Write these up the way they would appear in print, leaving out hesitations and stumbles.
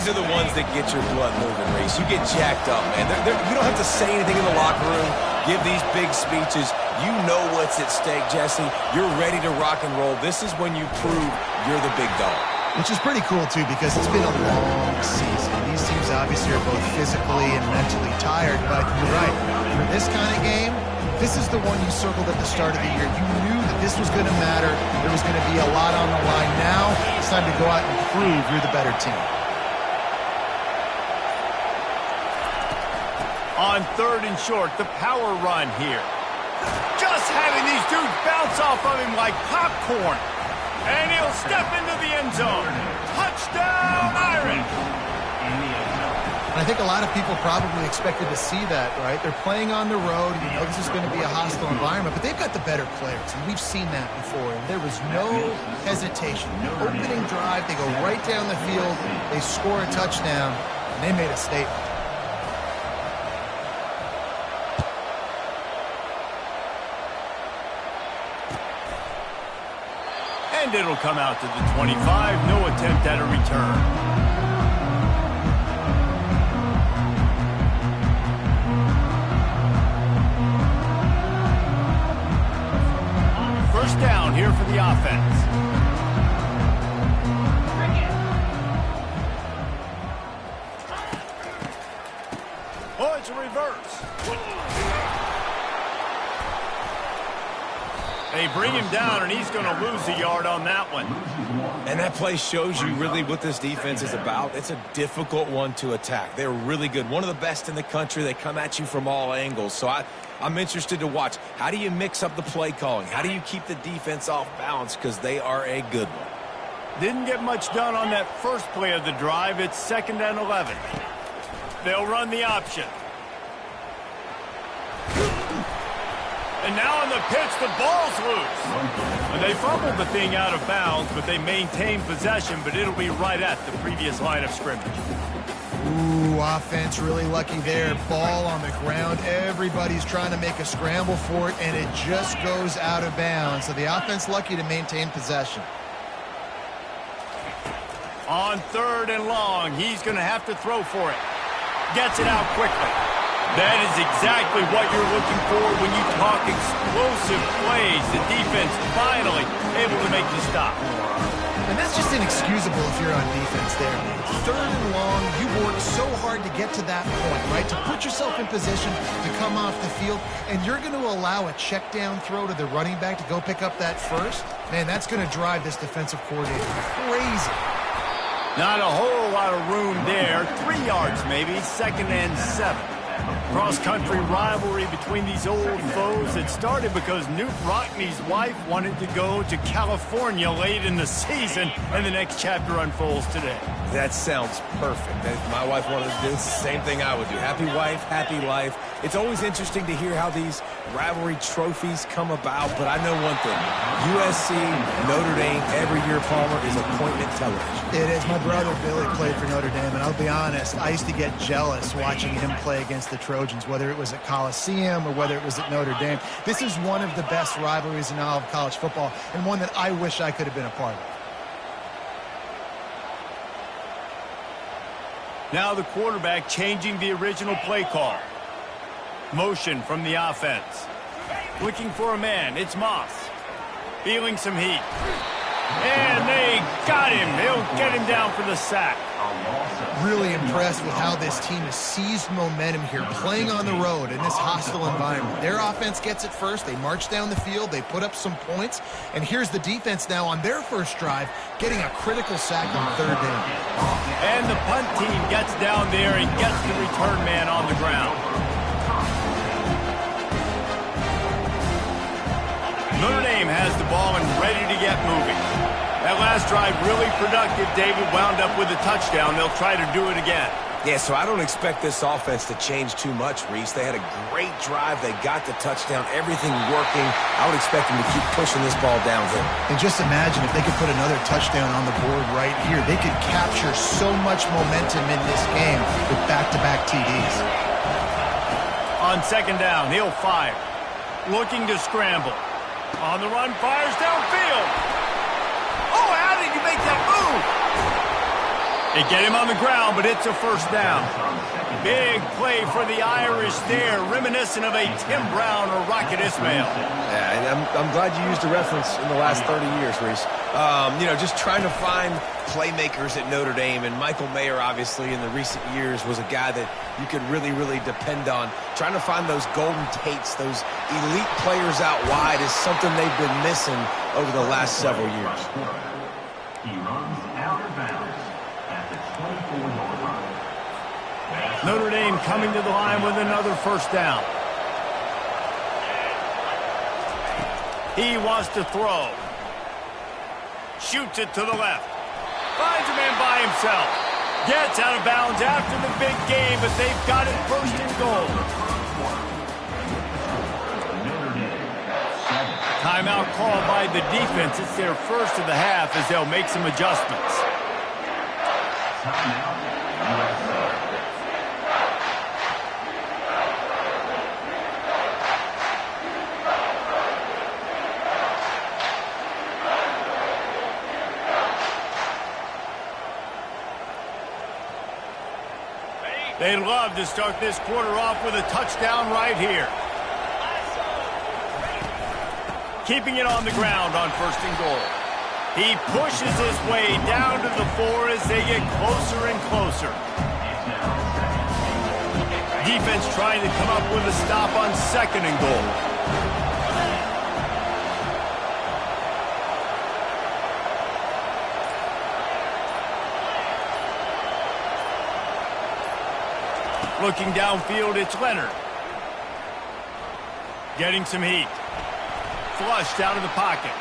are the ones that get your blood moving, Reese. You get jacked up, man. You don't have to say anything in the locker room, give these big speeches. You know what's at stake, Jesse. You're ready to rock and roll. This is when you prove you're the big dog. Which is pretty cool, too, because it's been a long season. These teams obviously are both physically and mentally tired, but you're right. For this kind of game, this is the one you circled at the start of the year. You knew that this was going to matter. There was going to be a lot on the line. Now it's time to go out and prove you're the better team. On 3rd and short, the power run here. Just having these dudes bounce off of him like popcorn. And he'll step into the end zone. Touchdown, Irish! I think a lot of people probably expected to see that, right? They're playing on the road. You know this is going to be a hostile environment, but they've got the better players, and we've seen that before. And there was no hesitation. Opening drive, they go right down the field, they score a touchdown, and they made a statement. And it'll come out to the 25. No attempt at a return. First down here for the offense. Oh, it's a reverse. They bring him down, and he's going to lose a yard on that one. And that play shows you really what this defense is about. It's a difficult one to attack. They're really good. One of the best in the country. They come at you from all angles. So I'm interested to watch. How do you mix up the play calling? How do you keep the defense off balance? Because they are a good one. Didn't get much done on that first play of the drive. It's 2nd and 11. They'll run the option. And now on the pitch, the ball's loose. And they fumbled the thing out of bounds, but they maintain possession, but it'll be right at the previous line of scrimmage. Ooh, offense really lucky there. Ball on the ground. Everybody's trying to make a scramble for it, and it just goes out of bounds. So the offense lucky to maintain possession. On 3rd and long, he's going to have to throw for it. Gets it out quickly. That is exactly what you're looking for when you talk explosive plays. The defense finally able to make the stop. And that's just inexcusable if you're on defense there. 3rd and long, you worked so hard to get to that point, right? To put yourself in position to come off the field, and you're going to allow a check down throw to the running back to go pick up that first? Man, that's going to drive this defensive coordinator crazy. Not a whole lot of room there. 3 yards maybe, 2nd and 7. Cross-country rivalry between these old foes. It started because Newt Rockne's wife wanted to go to California late in the season, and the next chapter unfolds today. That sounds perfect. If my wife wanted to do the same thing I would do. Happy wife, happy life. It's always interesting to hear how these rivalry trophies come about, but I know one thing. USC, Notre Dame, every year, Palmer, is appointment television. It is. My brother Billy played for Notre Dame, and I'll be honest, I used to get jealous watching him play against the Trojans, whether it was at Coliseum or whether it was at Notre Dame. This is one of the best rivalries in all of college football, and one that I wish I could have been a part of. Now the quarterback changing the original play call. Motion from the offense. Looking for a man. It's Moss. Feeling some heat. And they got him. They'll get him down for the sack. Really impressed with how this team has seized momentum here, playing on the road in this hostile environment. Their offense gets it first. They march down the field. They put up some points. And here's the defense now on their first drive, getting a critical sack on 3rd down. And the punt team gets down there and gets the return man on the ground. Notre Dame has the ball and ready to get moving. That last drive really productive. David wound up with a touchdown. They'll try to do it again. Yeah, so I don't expect this offense to change too much, Reese. They had a great drive. They got the touchdown. Everything working. I would expect them to keep pushing this ball downhill. And just imagine if they could put another touchdown on the board right here. They could capture so much momentum in this game with back-to-back TDs. On 2nd down, he'll fire. Looking to scramble. On the run, fires downfield. Oh, how did you make that move? They get him on the ground, but it's a first down. Big play for the Irish there, reminiscent of a Tim Brown or Rocket Ismail. Yeah, and I'm glad you used a reference in the last 30 years, Reese. You know, just trying to find playmakers at Notre Dame, and Michael Mayer, obviously, in the recent years, was a guy that you could really, really depend on. Trying to find those golden Tates, those elite players out wide is something they've been missing over the last several years. He runs out of bounds at the 24-yard line. Notre Dame coming to the line with another first down. He wants to throw. Shoots it to the left. Finds a man by himself. Gets out of bounds after the big game, but they've got it first and goal. Timeout called by the defense. It's their first of the half as they'll make some adjustments. Timeout, USA. They'd love to start this quarter off with a touchdown right here. Keeping it on the ground on first and goal. He pushes his way down to the 4 as they get closer and closer. Defense trying to come up with a stop on second and goal. Looking downfield, it's Leonard. Getting some heat. Flushed out of the pocket.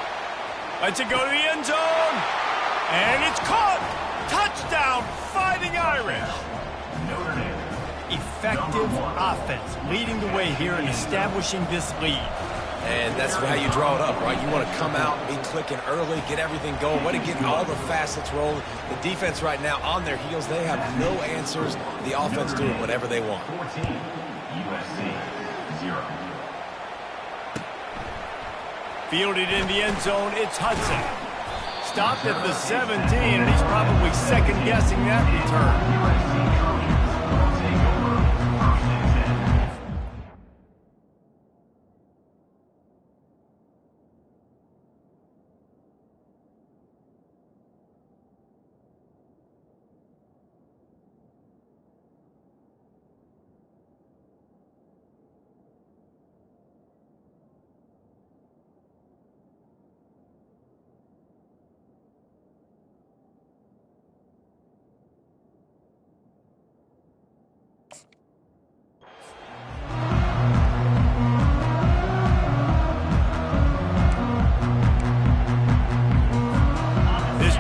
Lets it go to the end zone. And it's caught. Touchdown, Fighting Irish. Effective offense, leading the way here and establishing this lead. And that's how you draw it up, right? You want to come out, be clicking early, get everything going, want to get all the facets rolling. The defense right now on their heels, they have no answers. The offense doing whatever they want. 14, USC 0. Fielded in the end zone, it's Hudson. Stopped at the 17, and he's probably second-guessing that return.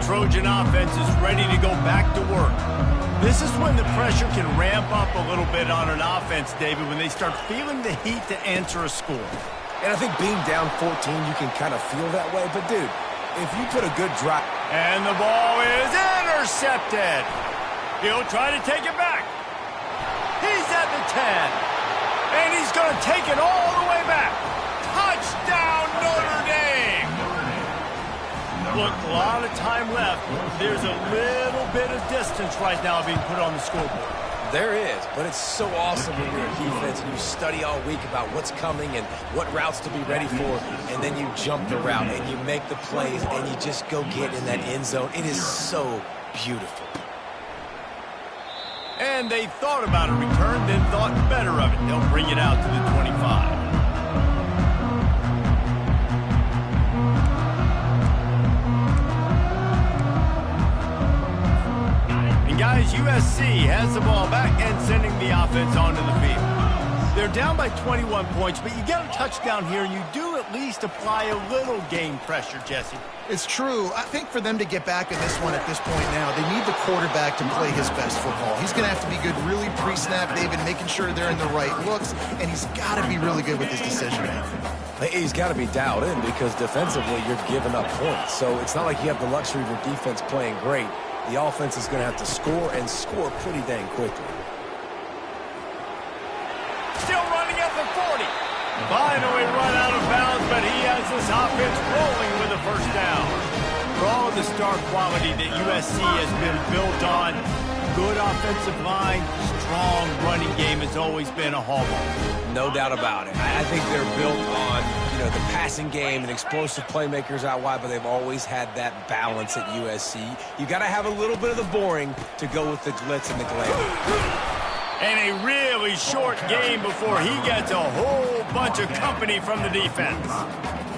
Trojan offense is ready to go back to work. This is when the pressure can ramp up a little bit on an offense, David, when they start feeling the heat to answer a score. And I think being down 14, you can kind of feel that way. But, dude, if you put a good drive... And the ball is intercepted. He'll try to take it back. He's at the 10. And he's going to take it all the way back. Touchdown, Notre Dame. Look, a lot of time left. There's a little bit of distance right now being put on the scoreboard. There is, but it's so awesome when you're a defense and you study all week about what's coming and what routes to be ready for, and then you jump the route and you make the plays and you just go get in that end zone. It is so beautiful. And they thought about a return, then thought better of it. They'll bring it out to the 25. Guys, USC has the ball back and sending the offense onto the field. They're down by 21 points, but you get a touchdown here, and you do at least apply a little game pressure, Jesse. It's true. I think for them to get back in this one at this point now, they need the quarterback to play his best football. He's going to have to be good really pre-snap, David, making sure they're in the right looks, and he's got to be really good with his decision-making. He's got to be dialed in because defensively you're giving up points. So it's not like you have the luxury of your defense playing great. The offense is going to have to score and score pretty dang quickly. Still running at the 40. Finally run out of bounds, but he has this offense rolling with a first down. For all of the star quality that USC has been built on, good offensive line, strong running game has always been a hallmark. No doubt about it. I think they're built on, the passing game and explosive playmakers out wide, but they've always had that balance at USC. You got to have a little bit of the boring to go with the glitz and the glamour. And a really short game before he gets a whole bunch of company from the defense.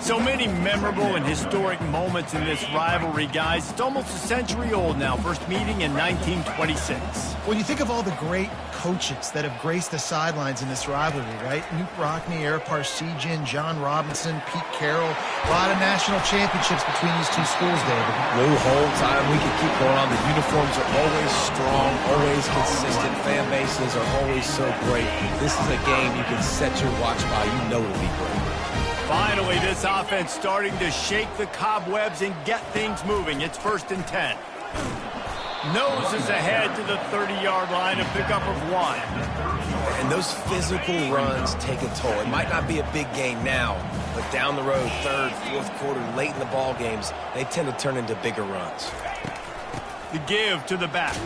So many memorable and historic moments in this rivalry, guys. It's almost a century old now. First meeting in 1926. When you think of all the great coaches that have graced the sidelines in this rivalry, right? Knute Rockne, Ara Parseghian, John Robinson, Pete Carroll. A lot of national championships between these two schools, David. The whole time we could keep going on. The uniforms are always strong, always consistent. Fan bases are always so great. This is a game you can set your watch by. You know it'll be great. Finally, this offense starting to shake the cobwebs and get things moving. It's 1st and 10. Noses ahead to the 30-yard line, a pickup of 1. And those physical runs take a toll. It might not be a big game now, but down the road, 3rd, 4th quarter, late in the ball games, they tend to turn into bigger runs. The give to the back.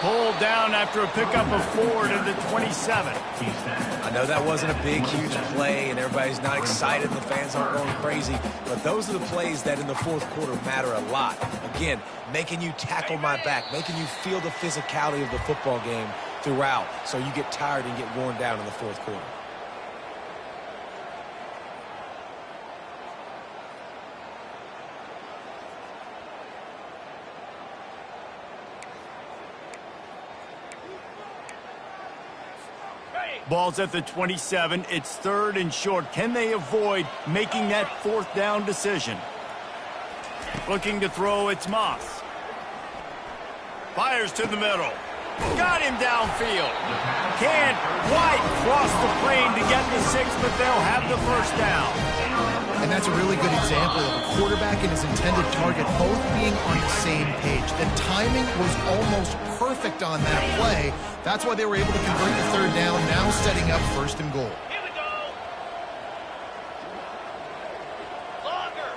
Pulled down after a pickup of 4 to the 27. I know that wasn't a big, huge play, and everybody's not excited, and the fans aren't going crazy, but those are the plays that in the 4th quarter matter a lot. Again, making you tackle my back, making you feel the physicality of the football game throughout, so you get tired and get worn down in the 4th quarter. Ball's at the 27. It's 3rd and short. Can they avoid making that 4th down decision? Looking to throw, it's Moss. Fires to the middle. Got him downfield. Can't quite cross the plane to get the 6, but they'll have the 1st down. And that's a really good example of a quarterback and his intended target both being on the same page. The timing was almost perfect on that play. That's why they were able to convert the 3rd down, now setting up 1st and goal. Here we go. Longer.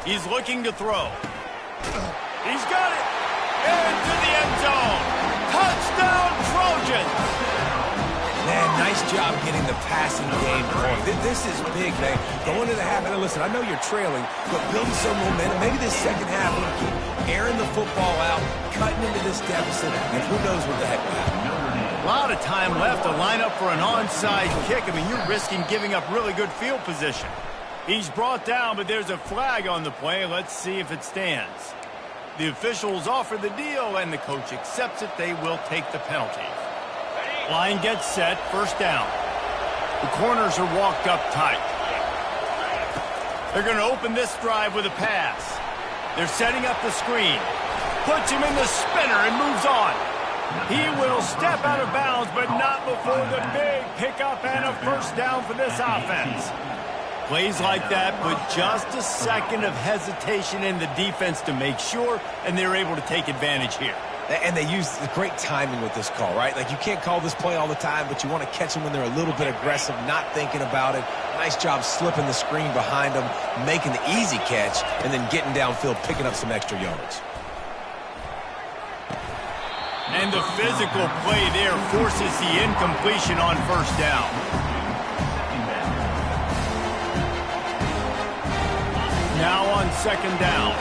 He's looking to throw. He's got it. Into the end zone. Touchdown, Trojans. Man, nice job getting the passing game going. This is big, man. Going to the half, and listen, I know you're trailing, but building some momentum. Maybe this second half will keep airing the football out, cutting into this deficit, and who knows what the heck will happen. A lot of time left to line up for an onside kick. I mean, you're risking giving up really good field position. He's brought down, but there's a flag on the play. Let's see if it stands. The officials offer the deal, and the coach accepts it. They will take the penalty. Line gets set, 1st down. The corners are walked up tight. They're going to open this drive with a pass. They're setting up the screen. Puts him in the spinner and moves on. He will step out of bounds, but not before the big pickup and a 1st down for this offense. Plays like that put just a second of hesitation in the defense to make sure, and they're able to take advantage here. And they use great timing with this call, right? Like, you can't call this play all the time, but you want to catch them when they're a little bit aggressive, not thinking about it. Nice job slipping the screen behind them, making the easy catch, and then getting downfield, picking up some extra yards. And the physical play there forces the incompletion on 1st down. Now on 2nd down.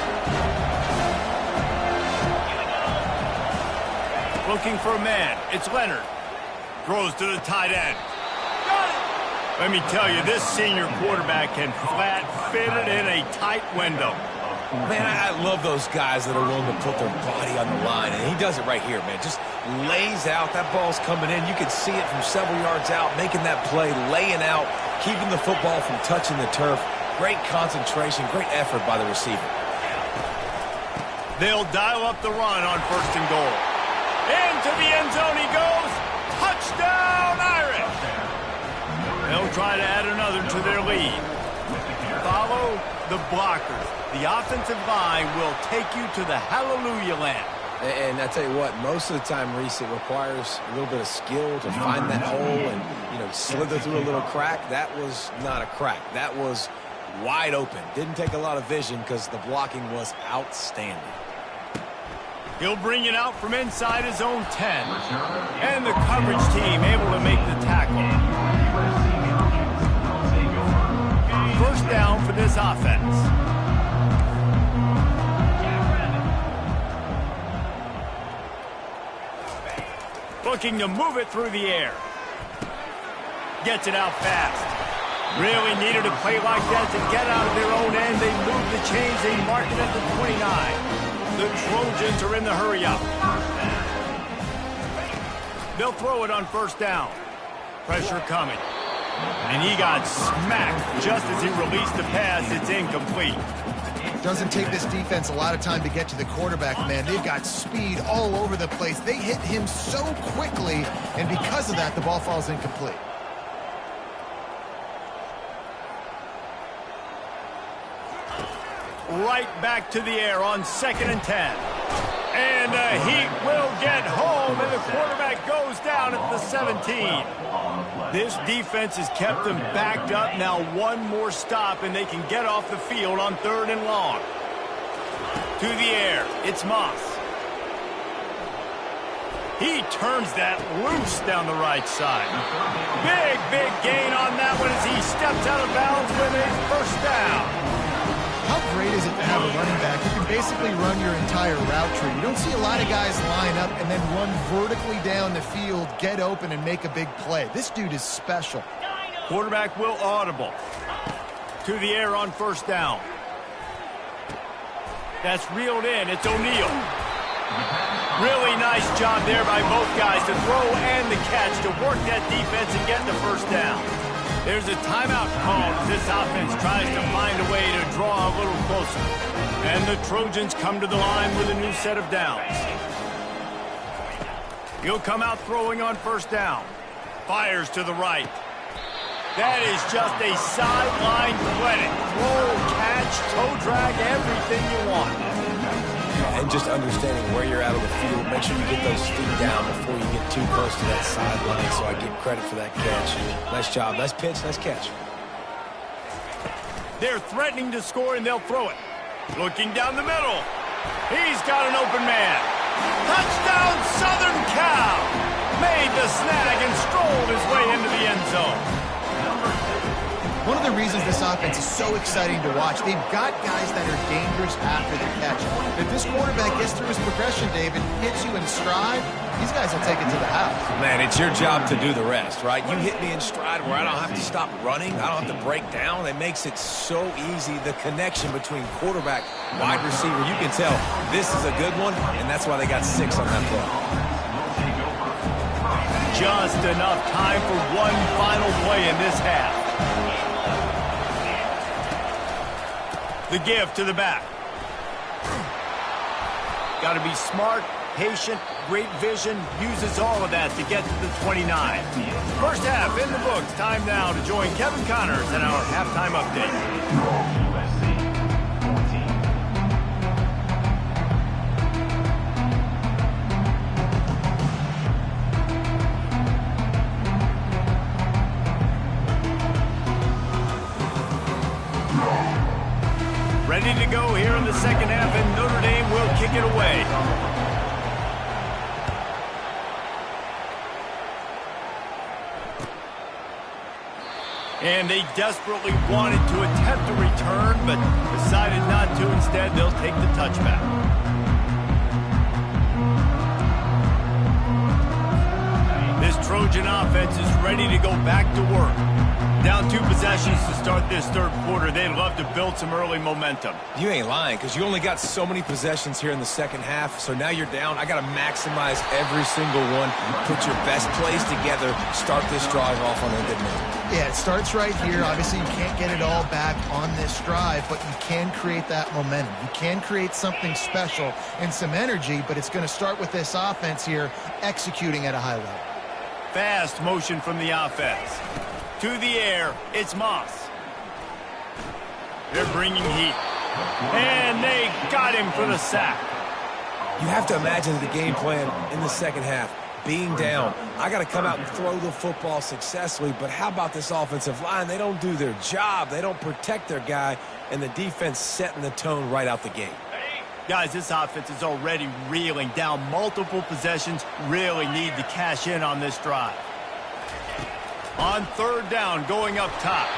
Looking for a man. It's Leonard. Throws to the tight end. Got it! Let me tell you, this senior quarterback can flat fit it in a tight window. Man, I love those guys that are willing to put their body on the line, and he does it right here, man. Just lays out. That ball's coming in. You can see it from several yards out, making that play, laying out, keeping the football from touching the turf. Great concentration, great effort by the receiver. They'll dial up the run on 1st and goal. Into the end zone he goes. Touchdown, Irish! They'll try to add another to their lead. Follow the blockers. The offensive line will take you to the hallelujah land. And I tell you what, most of the time, Reese, it requires a little bit of skill to find that hole and, slither through a little crack. That was not a crack. That was wide open. Didn't take a lot of vision because the blocking was outstanding. He'll bring it out from inside his own 10. And the coverage team able to make the tackle. First down for this offense. Looking to move it through the air. Gets it out fast. Really needed a play like that to get out of their own end. They move the chains. They mark it at the 29. The Trojans are in the hurry-up. They'll throw it on first down. Pressure coming. And he got smacked just as he released the pass. It's incomplete. Doesn't take this defense a lot of time to get to the quarterback, man. They've got speed all over the place. They hit him so quickly, and because of that, the ball falls incomplete. Right back to the air on 2nd and 10. And the Heat will get home, and the quarterback goes down at the 17. This defense has kept them backed up. Now one more stop, and they can get off the field on 3rd and long. To the air, it's Moss. He turns that loose down the right side. Big gain on that one as he steps out of bounds with a first down. How great is it to have a running back who can basically run your entire route tree? You don't see a lot of guys line up and then run vertically down the field, get open, and make a big play. This dude is special. Quarterback will audible. To the air on first down. That's reeled in. It's O'Neal. Really nice job there by both guys to throw and the catch to work that defense and get the first down. There's a timeout called as this offense tries to find a way to draw a little closer. And the Trojans come to the line with a new set of downs. He'll come out throwing on first down. Fires to the right. That is just a sideline clinic. Throw, catch, toe drag, everything you want. And just understanding where you're at on the field. Make sure you get those feet down before you get too close to that sideline, so I give credit for that catch. Nice job. Nice pitch. Nice catch. They're threatening to score, and they'll throw it. Looking down the middle. He's got an open man. Touchdown, Southern Cal! Made the snag and strolled his way into the end zone. One of the reasons this offense is so exciting to watch, they've got guys that are dangerous after the catch. If this quarterback gets through his progression, David, hits you in stride, these guys will take it to the house. Man, it's your job to do the rest, right? You hit me in stride where I don't have to stop running. I don't have to break down. It makes it so easy. The connection between quarterback, wide receiver, you can tell this is a good one, and that's why they got 6 on that play. Just enough time for one final play in this half. The give to the back. Got to be smart, patient, great vision, uses all of that to get to the 29. First half in the books. Time now to join Kevin Connors in our halftime update. Ready to go here in the second half, and Notre Dame will kick it away. And they desperately wanted to attempt a return, but decided not to. Instead, they'll take the touchback. This Trojan offense is ready to go back to work. Down 2 possessions to start this third quarter. They'd love to build some early momentum. You ain't lying, because you only got so many possessions here in the second half, so now you're down. I got to maximize every single one. Put your best plays together. Start this drive off on a good note. Yeah, it starts right here. Obviously, you can't get it all back on this drive, but you can create that momentum. You can create something special and some energy, but it's going to start with this offense here executing at a high level. Fast motion from the offense. To the air, it's Moss. They're bringing heat. And they got him for the sack. You have to imagine the game plan in the second half. being down. I got to come out and throw the football successfully, but how about this offensive line? They don't do their job. They don't protect their guy, and the defense setting the tone right out the gate. Guys, this offense is already reeling down multiple possessions. Really need to cash in on this drive. On third down, going up top.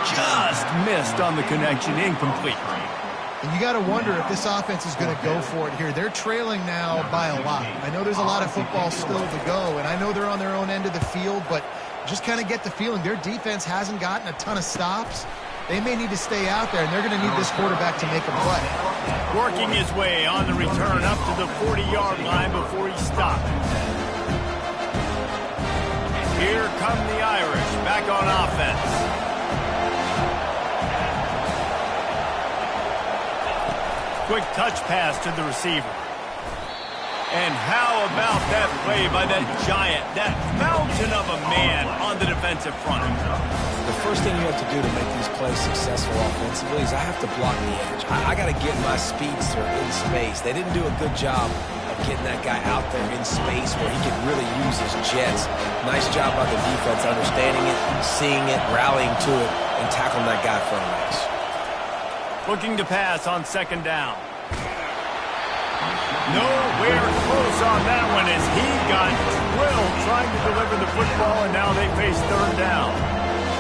Just missed on the connection, incomplete. And you got to wonder if this offense is going to go for it here. They're trailing now by a lot. I know there's a lot of football still to go, and I know they're on their own end of the field, but just kind of get the feeling their defense hasn't gotten a ton of stops. They may need to stay out there, and they're going to need this quarterback to make a play. Working his way on the return up to the 40-yard line before he stopped. Here come the Irish back on offense. Quick touch pass to the receiver. And how about that play by that giant, that mountain of a man on the defensive front? The first thing you have to do to make these plays successful offensively is I have to block the edge. I got to get my speedster in space. They didn't do a good job of getting that guy out there in space where he could really use his jets. Nice job by the defense understanding it, seeing it, rallying to it, and tackling that guy for a race. Looking to pass on second down. Nowhere close on that one as he got drilled trying to deliver the football, and now they face third down.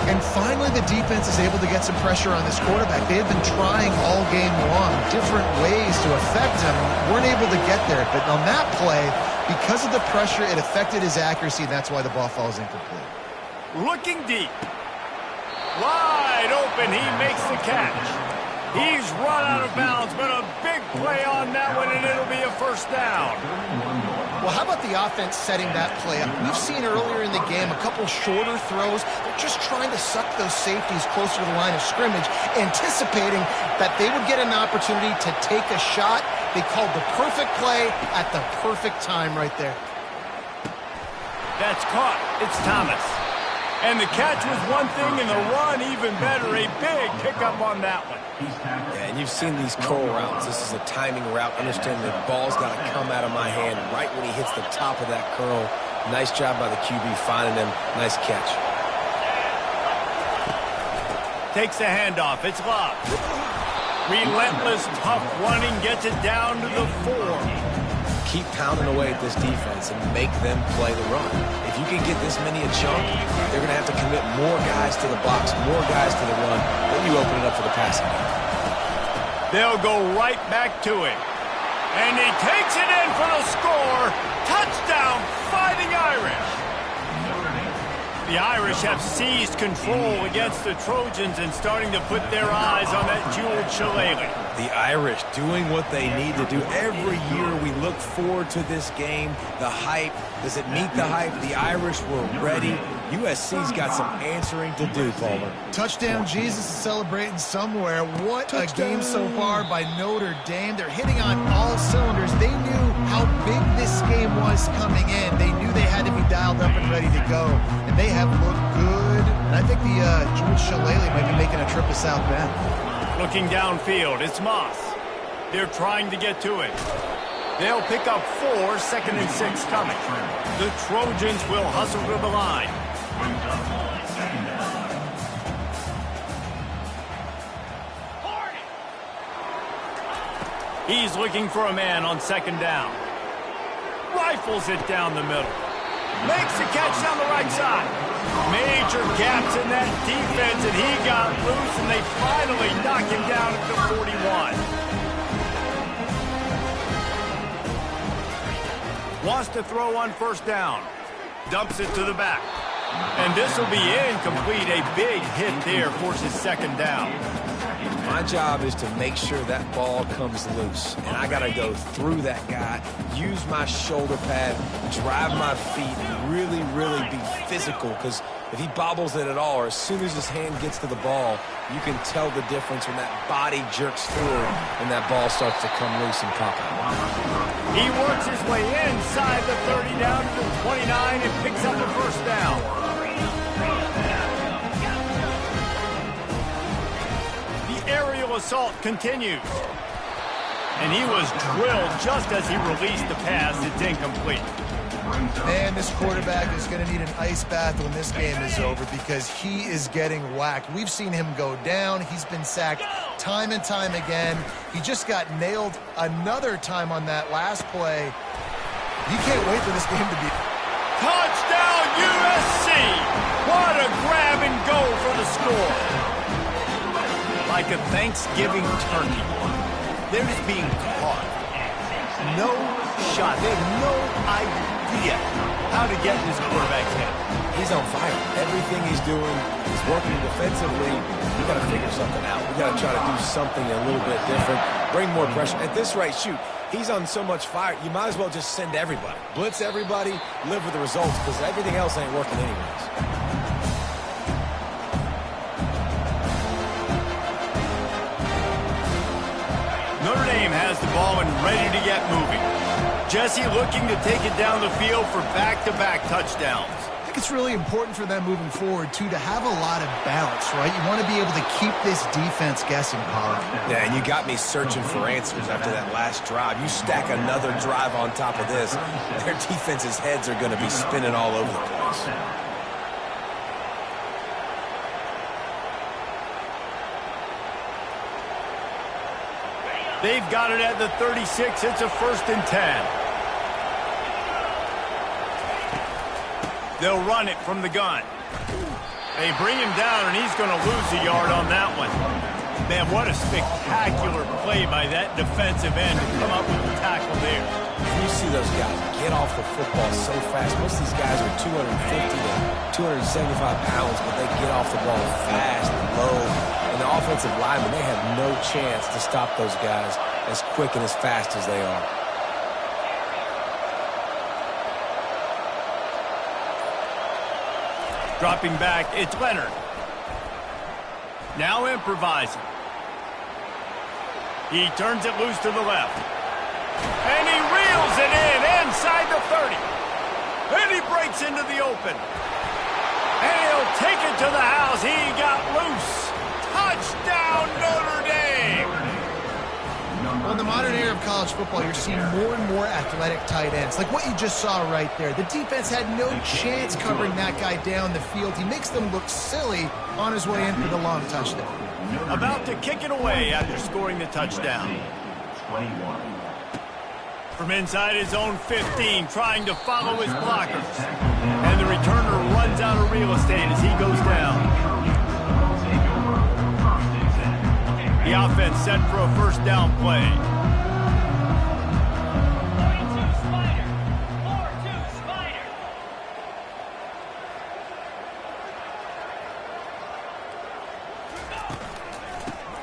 And finally, the defense is able to get some pressure on this quarterback. They have been trying all game long, different ways to affect him. Weren't able to get there. But on that play, because of the pressure, it affected his accuracy, and that's why the ball falls incomplete. Looking deep. Wide open. He makes the catch. He's run out of bounds, but a big play on that one, and it'll be a first down. Well, how about the offense setting that play up? We've seen earlier in the game a couple shorter throws. They're just trying to suck those safeties closer to the line of scrimmage, anticipating that they would get an opportunity to take a shot. They called the perfect play at the perfect time right there. That's caught. It's Thomas. And the catch was one thing, and the run even better. A big pickup on that one. Yeah, and you've seen these curl routes. This is a timing route. Understand the ball's got to come out of my hand right when he hits the top of that curl. Nice job by the QB finding him. Nice catch. Takes the handoff. It's Love. Relentless, tough running. Gets it down to the 4. Keep pounding away at this defense and make them play the run. If you can get this many a chunk, they're going to have to commit more guys to the box, more guys to the run. Then you open it up for the passing game. They'll go right back to it. And he takes it in for the score. Touchdown, Fighting Irish. The Irish have seized control against the Trojans and starting to put their eyes on that jeweled shillelagh. The Irish doing what they need to do. Every year we look forward to this game. The hype, does it meet the hype? The Irish were ready. USC's got some answering to do, Palmer. Touchdown, Jesus is celebrating somewhere. What a game so far by Notre Dame. They're hitting on all cylinders. They knew how big this game was coming in. They knew they had to be dialed up and ready to go. And they have looked good. And I think the George Shillelagh might be making a trip to South Bend. Looking downfield, it's Moss. They're trying to get to it. They'll pick up 4, 2nd and 6 coming. The Trojans will hustle to the line. He's looking for a man on 2nd down. Rifles it down the middle. Makes the catch down the right side. Major gaps in that defense, and he got loose, and they finally knock him down at the 41. Wants to throw on 1st down. Dumps it to the back. And this will be incomplete. A big hit there forces 2nd down. My job is to make sure that ball comes loose. And I got to go through that guy, use my shoulder pad, drive my feet, and really, really be physical. Because if he bobbles it at all, or as soon as his hand gets to the ball, you can tell the difference when that body jerks forward and that ball starts to come loose and pop out. He works his way inside the 30 down to the 29 and picks up the 1st down. Aerial assault continues. And he was drilled just as he released the pass. It's incomplete. Man, this quarterback is going to need an ice bath when this game is over because he is getting whacked. We've seen him go down. He's been sacked time and time again. He just got nailed another time on that last play. You can't wait for this game to be... Touchdown, USC! What a grab and go for the score. Like a Thanksgiving turkey. They're just being caught. No shot. They have no idea how to get in this quarterback's head. He's on fire. Everything he's doing, he's working defensively. We got to figure something out. We got to try to do something a little bit different, bring more pressure. At this rate, shoot, he's on so much fire, you might as well just send everybody. Blitz everybody, live with the results, because everything else ain't working anyways. Notre Dame has the ball and ready to get moving. Jesse looking to take it down the field for back-to-back touchdowns. I think it's really important for them moving forward, too, to have a lot of balance, right? You want to be able to keep this defense guessing, Pollard. Yeah, and you got me searching for answers after that last drive. You stack another drive on top of this, their defense's heads are going to be spinning all over the place. They've got it at the 36. It's a 1st and 10. They'll run it from the gun. They bring him down, and he's going to lose a yard on that one. Man, what a spectacular play by that defensive end to come up with the tackle there. You see those guys get off the football so fast. Most of these guys are 250 to 275 pounds, but they get off the ball fast and low. And the offensive linemen, they have no chance to stop those guys as quick and as fast as they are. Dropping back, it's Leonard. Now improvising. He turns it loose to the left. And he reels it in inside the 30. And he breaks into the open. And he'll take it to the house. He got loose. Touchdown, Notre Dame! Well, in the modern era of college football, you're seeing more and more athletic tight ends, like what you just saw right there. The defense had no chance covering that guy down the field. He makes them look silly on his way in for the long touchdown. About to kick it away after scoring the touchdown. 21. From inside his own 15, trying to follow his blockers. And the returner runs out of real estate as he goes down. The offense set for a 1st down play. 42 Spider. 4-2 Spider.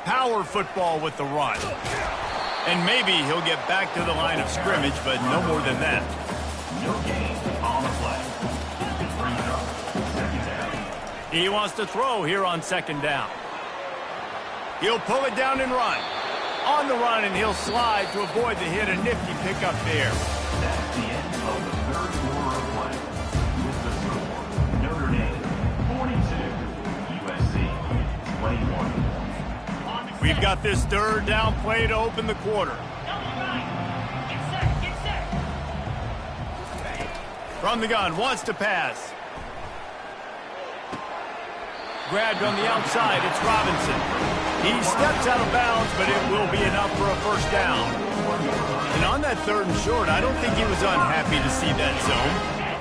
Power football with the run. And maybe he'll get back to the line of scrimmage, but no more than that. No gain on the play. 3 yards. 2nd down. He wants to throw here on 2nd down. He'll pull it down and run. On the run, and he'll slide to avoid the hit. A nifty pickup there. That's the end of the 3rd quarter of play. With the score, Notre Dame 42, USC 21. We've got this 3rd down play to open the quarter. Number 9. Get set. Get set. From the gun, wants to pass. Grabbed on the outside, it's Robinson. He steps out of bounds, but it will be enough for a 1st down. And on that 3rd and short, I don't think he was unhappy to see that zone.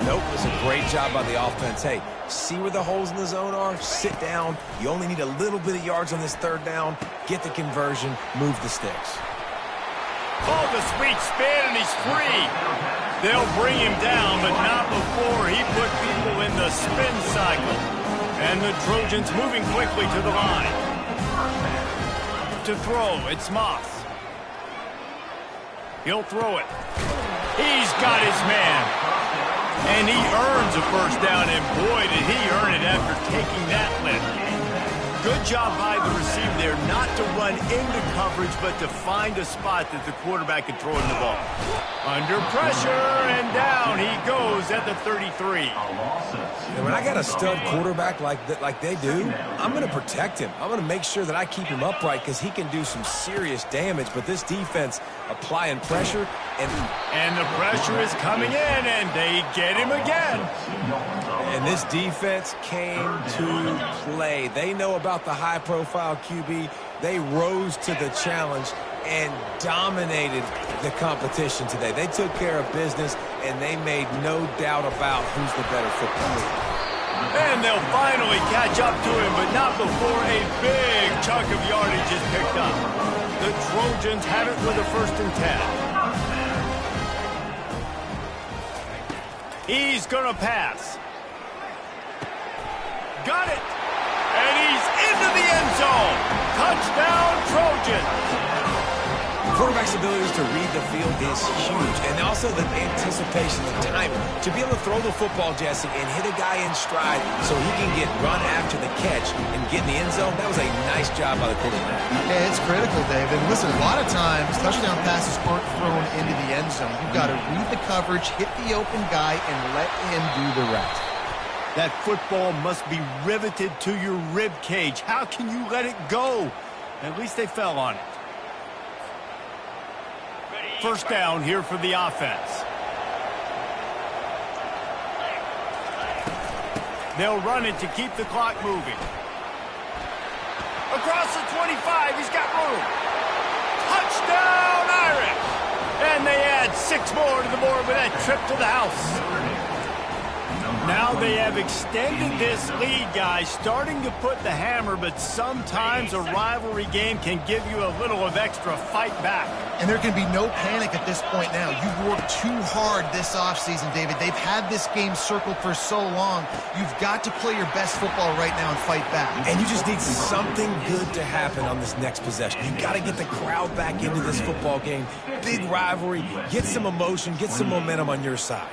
Nope, it's a great job by the offense. Hey, see where the holes in the zone are? Sit down. You only need a little bit of yards on this 3rd down. Get the conversion. Move the sticks. Oh, the sweet spin, and he's free. They'll bring him down, but not before he put people in the spin cycle. And the Trojans moving quickly to the line. To throw, it's Moss. He'll throw it. He's got his man. And he earns a 1st down, and boy, did he earn it after taking that lift. Good job by the receiver there not to run into coverage, but to find a spot that the quarterback can throw in the ball. Under pressure, and down he goes at the 33. And when I got a stud quarterback like they do, I'm going to protect him. I'm going to make sure that I keep him upright because he can do some serious damage. But this defense applying pressure, and the pressure is coming in, and they get him again. And this defense came to play. They know about the high-profile QB. They rose to the challenge and dominated the competition today. They took care of business, and they made no doubt about who's the better football team. And they'll finally catch up to him, but not before a big chunk of yardage is picked up. The Trojans have it with a 1st and 10. He's going to pass. Got it. And he's into the end zone. Touchdown, Trojans. Quarterback's abilities to read the field is huge, and also the anticipation, the timing. To be able to throw the football, Jesse, and hit a guy in stride so he can get run after the catch and get in the end zone, that was a nice job by the quarterback. Yeah, it's critical, David. Listen, a lot of times, touchdown passes aren't thrown into the end zone. You've got to read the coverage, hit the open guy, and let him do the rest. That football must be riveted to your rib cage. How can you let it go? At least they fell on it. 1st down here for the offense. They'll run it to keep the clock moving. Across the 25, he's got room. Touchdown, Irish! And they add 6 more to the board with that trip to the house. Now they have extended this lead, guys, starting to put the hammer, but sometimes a rivalry game can give you a little of extra fight back. And there can be no panic at this point now. You've worked too hard this offseason, David. They've had this game circled for so long. You've got to play your best football right now and fight back. And you just need something good to happen on this next possession. You got to get the crowd back into this football game. Big rivalry. Get some emotion. Get some momentum on your side.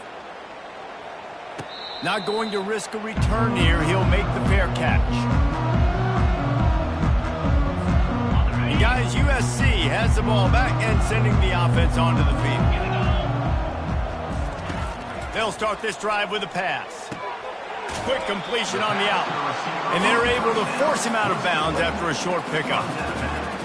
Not going to risk a return here. He'll make the fair catch. And guys, USC has the ball back and sending the offense onto the field. They'll start this drive with a pass. Quick completion on the out. And they're able to force him out of bounds after a short pickup.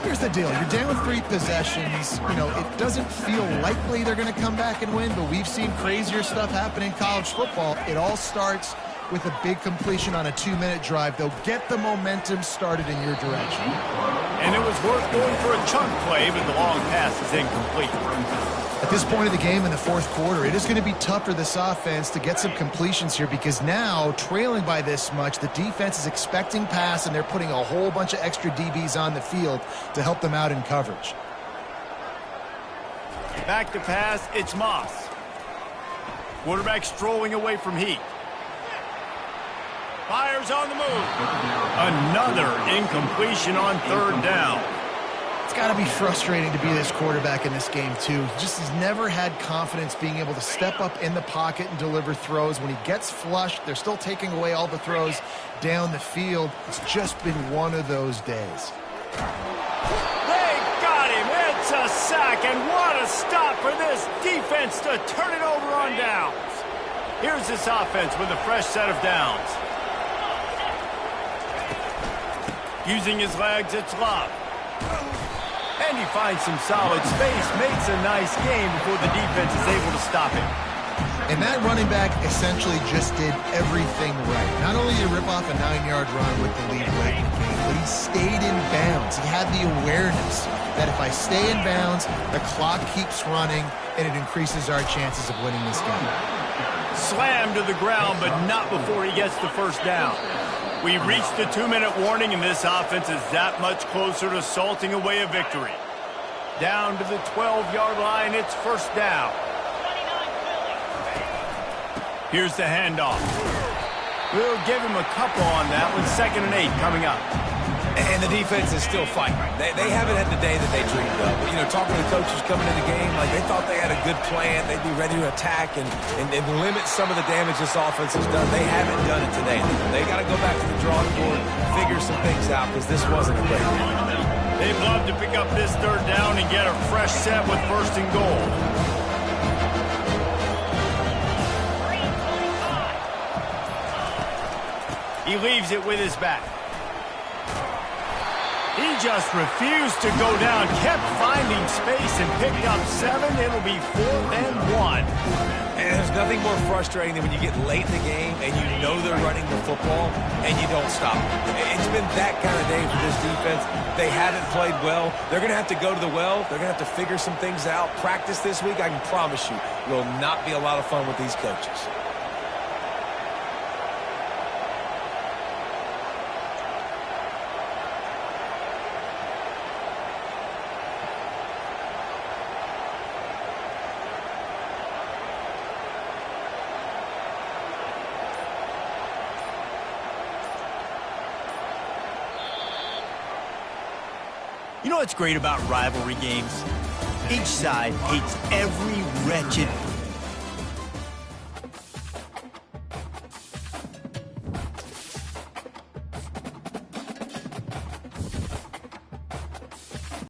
Here's the deal. You're down 3 possessions. You know, it doesn't feel likely they're going to come back and win, but we've seen crazier stuff happen in college football. It all starts with a big completion on a 2-minute drive. They'll get the momentum started in your direction. And it was worth going for a chunk play, but the long pass is incomplete. At this point of the game in the 4th quarter, it is going to be tough for this offense to get some completions here because now, trailing by this much, the defense is expecting pass, and they're putting a whole bunch of extra DBs on the field to help them out in coverage. Back to pass, it's Moss. Quarterback strolling away from Heat. Fires on the move. Another incompletion on 3rd down. It's got to be frustrating to be this quarterback in this game, too. He just has never had confidence being able to step up in the pocket and deliver throws. When he gets flushed, they're still taking away all the throws down the field. It's just been one of those days. They got him. It's a sack, and what a stop for this defense to turn it over on downs. Here's this offense with a fresh set of downs. Using his legs, it's Love. And he finds some solid space, makes a nice game before the defense is able to stop him. And that running back essentially just did everything right. Not only did he rip off a 9-yard run with the lead late in the game, but he stayed in bounds. He had the awareness that if I stay in bounds, the clock keeps running, and it increases our chances of winning this game. Slammed to the ground, but not before he gets the 1st down. We've reached the 2-minute warning, and this offense is that much closer to salting away a victory. Down to the 12-yard line, it's 1st down. Here's the handoff. We'll give him a couple on that with 2nd and 8 coming up. And the defense is still fighting. They haven't had the day that they dreamed of. But, talking to the coaches coming into the game, like they thought they had a good plan. They'd be ready to attack and limit some of the damage this offense has done. They haven't done it today. They got to go back to the drawing board, figure some things out because this wasn't a great game. They'd love to pick up this third down and get a fresh set with first and goal. 3:25. He leaves it with his back. He just refused to go down, kept finding space and picked up 7. It'll be 4th and 1. And there's nothing more frustrating than when you get late in the game and you know they're running the football and you don't stop them. It's been that kind of day for this defense. They haven't played well. They're going to have to go to the well. They're going to have to figure some things out. Practice this week, I can promise you, will not be a lot of fun with these coaches. You know what's great about rivalry games? Each side hates every wretched